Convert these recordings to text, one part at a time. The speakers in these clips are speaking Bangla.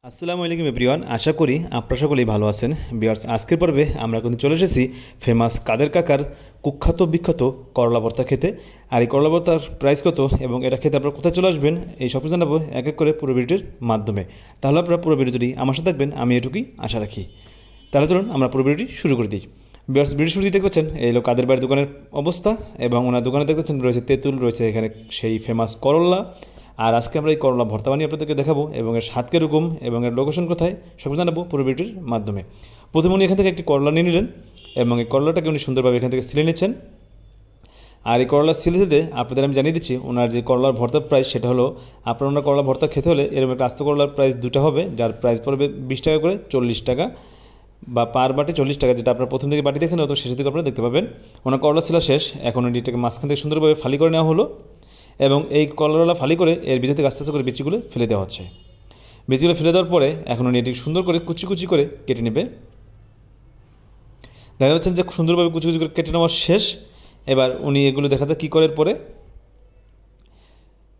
আসসালামু আলাইকুম এভরিওয়ান, আশা করি আপনারা সকলেই ভালো আছেন। ভিউয়ার্স, আজকের পর্বে আমরা কিন্তু চলে এসেছি ফেমাস কাদের কাকার কুখ্যাত বিখ্যাত করলা ভর্তা খেতে। আর এই করলা ভর্তার প্রাইস কত এবং এটা খেতে আপনারা কোথায় চলে আসবেন, এই সব কিছু জানাবো এক এক করে পুরো ভিডিওটির মাধ্যমে। তাহলে আপনারা পুরো ভিডিওটি আমার সাথে থাকবেন, আমি এটুকুই আশা রাখি। তাহলে চলুন আমরা পুরো ভিডিওটি শুরু করে দিই। ভিউয়ার্স, ভিডিও শুরু দেখতে পাচ্ছেন এই হলো কাদের বাড়ির দোকানের অবস্থা, এবং ওনার দোকানে দেখতে পাচ্ছেন রয়েছে তেঁতুল, রয়েছে এখানে সেই ফেমাস করলা। আর আজকে আমরা এই করলা ভর্তা বানিয়ে আপনাদেরকে দেখাবো, এবং এর স্বাদ কীরকম এবং এর লোকেশন কোথায় সব জানাবো পুরো ভিডিওটির মাধ্যমে। প্রথমে উনি এখান থেকে একটি করলা নিয়ে নিলেন, এবং এই করলাটাকে উনি সুন্দরভাবে এখান থেকে সিলে নিচ্ছেন। আর এই করলা সিলে দিতে আপনাদের আমি জানিয়ে দিচ্ছি, ওনার যে করলার ভর্তার প্রাইস সেটা হলো, আপনার ওনার করলা ভর্তা খেতে হলে এরকম একটা আস্ত করলার প্রাইস দুটো হবে, যার প্রাইস পড়বে 20 টাকা করে, 40 টাকা বা পার বাটি 40 টাকা, যেটা আপনার প্রথম থেকে বাটি দেখছেন অত শেষের দিকে আপনারা দেখতে পাবেন। ওনার করলা ছিল শেষ, এখন এটাকে মাঝখান থেকে সুন্দরভাবে ফালি করে নেওয়া হলো, এবং এই করলা ফালি করে এর ভিতর থেকে আস্তে আস্তে করে বিচিগুলো ফেলে দেওয়া হচ্ছে। বিচিগুলো ফেলে দেওয়ার পরে এখন উনি এটিকে সুন্দর করে কুচি কুচি করে কেটে নেবে। দেখা যাচ্ছেন যে সুন্দরভাবে কুচি কুচি করে কেটে নেওয়া শেষ। এবার উনি এগুলো দেখা যায় কী করার পরে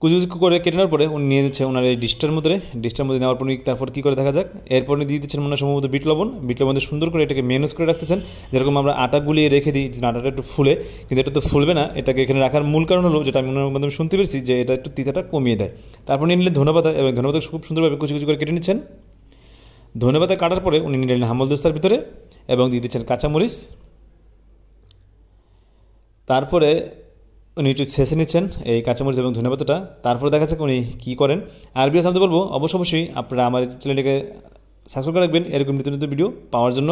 কুচি কুচি করে কেটে নেওয়ার পরে উনি নিয়ে দিচ্ছে ওনার এই ডিশটার মধ্যে নেওয়ার পর তারপর কী করে দেখা যাক, এরপর উনি দিয়ে দিচ্ছেন মনে সম্ভবত বিট লবণ দিয়ে সুন্দর করে এটাকে মেনেজ করে রাখতেছেন। যেরকম আমরা আটা গুলিয়ে রেখে দিই যে আটাটা একটু ফুলে, কিন্তু এটা তো ফুলবে না। এটাকে এখানে রাখার মূল কারণ হলো, যেটা আমি ওনার মাধ্যমে শুনতে পেরেছি, যে এটা একটু তিতাটা কমিয়ে দেয়। তারপর নিয়ে নিলেন ধনেপাতা, এবং ধনেপাতা খুব সুন্দরভাবে কুচি কুচি করে কেটে নিচ্ছেন। ধনেপাতা কাটার পরে উনি নিয়ে নিলেন হামল দস্তার ভিতরে, এবং দিয়ে দিচ্ছেন কাঁচামরিচ। তারপরে উনি একটু ছেঁচে নিচ্ছেন এই কাঁচামরিচ এবং ধনেপাতাটা। তারপরে দেখা যাচ্ছে উনি কী করেন। আর ভিডিও সামনে বলবো অবশ্যই আপনারা আমার চ্যানেলটিকে সাবস্ক্রাইব করে রাখবেন এরকম নিত্য নতুন ভিডিও পাওয়ার জন্য।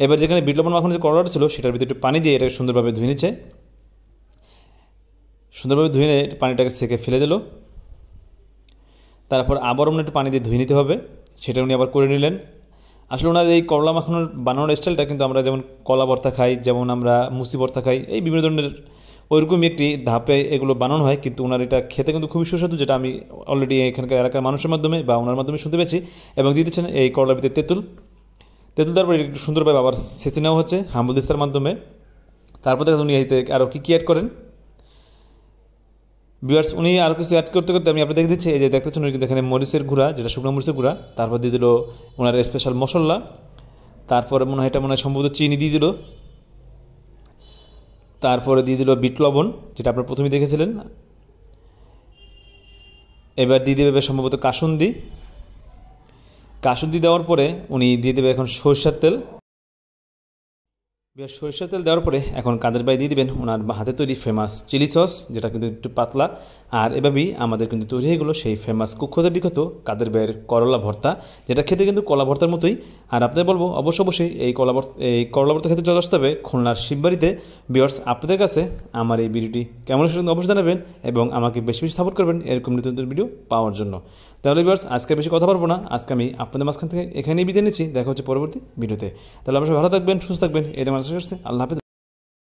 এবার যেখানে বিট লবণ মাখানো যে করলাটা ছিল সেটার ভিতরে একটু পানি দিয়ে এটাকে সুন্দরভাবে ধুয়ে নিচ্ছে। সুন্দরভাবে ধুয়ে নিয়ে পানিটাকে সেকে ফেলে দিল। তারপর আবার একটু পানি দিয়ে ধুয়ে নিতে হবে, সেটা উনি আবার করে নিলেন। আসলে ওনার এই করলা মাখানোর বানানোর স্টাইলটা কিন্তু আমরা যেমন কলা ভর্তা খাই, যেমন আমরা মুসি ভর্তা খাই, এই বিভিন্ন ধরনের ওইরকমই একটি ধাপে এগুলো বানানো হয়, কিন্তু ওনার এটা খেতে কিন্তু খুবই সুস্বাদু, যেটা আমি অলরেডি এখানকার এলাকার মানুষের মাধ্যমে বা ওনার মাধ্যমে শুনতে পেয়েছি। এবং দিয়ে দিচ্ছেন এই করলার ভিতরে তেঁতুল তারপরে একটু সুন্দরভাবে আবার ছেঁচে নেওয়া হচ্ছে হামল দিস্তার মাধ্যমে। তারপর দেখেন উনি এতে আরও কী অ্যাড করেন। ভিউয়ার্স, উনি আরও কিছু অ্যাড করতে করতে আমি আপনাদের দেখে দিচ্ছি। এই যে দেখতেছেন উনি কিন্তু এখানে মরিচের গুঁড়া, যেটা শুকনো মরিচের গুঁড়া, তারপর দিয়ে দিল ওনার স্পেশাল মশলা, তারপরে এটা সম্ভবত চিনি দিয়ে দিল, তারপরে দিয়ে দিল বিট লবণ, যেটা আপনারা প্রথমেই দেখেছিলেন। এবার দিয়ে দেবে সম্ভবত কাসুন্দি দেওয়ার পরে উনি দিয়ে দেবে এখন সরষের তেল। সরষের তেল দেওয়ার পরে এখন কাদের ভাই দিয়ে দিবেন ওনার হাতে তৈরি ফেমাস চিলি সস, যেটা কিন্তু একটু পাতলা। আর এভাবেই আমাদের কিন্তু তৈরি হয়ে গেলো সেই ফেমাস কুখ্যাত বিখ্যাত কাদের ভাইয়ের করলা ভর্তা, যেটা খেতে কিন্তু কলা ভর্তার মতোই। আর আপনাদের বলবো অবশ্যই এই করলা ভর্তা খেতে চলে আসতে হবে খুলনার শিববাড়িতে। ভিউয়ার্স, আপনাদের কাছে আমার এই ভিডিওটি কেমন সেটা অবশ্যই জানাবেন, এবং আমাকে বেশি বেশি সাপোর্ট করবেন এরকম নতুন নতুন ভিডিও পাওয়ার জন্য। তাহলে ভিউয়ার্স, আজকে বেশি কথা পারবো না, আজকে আমি আপনাদের মাঝখান থেকে এখানেই বিদায় নিচ্ছি। দেখা হচ্ছে পরবর্তী ভিডিওতে। তাহলে আমরা সবাই ভালো থাকবেন, সুস্থ থাকবেন, এদের মানুষের কাছে আল্লাহ হাফেজ।